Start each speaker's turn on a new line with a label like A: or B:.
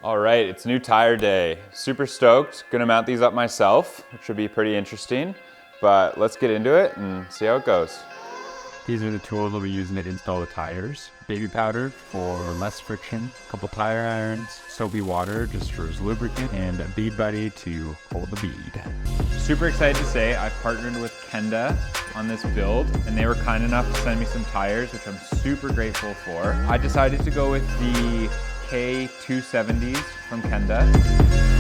A: All right, it's new tire day. Super stoked. Gonna mount these up myself, which should be pretty interesting. But let's get into it and see how it goes.
B: These are the tools we'll be using to install the tires. Baby powder for less friction, a couple tire irons, soapy water just for lubricant, and a bead buddy to hold the bead. Super excited to say I've partnered with Kenda on this build, and they were kind enough to send me some tires, which I'm super grateful for. I decided to go with the K270s from Kenda.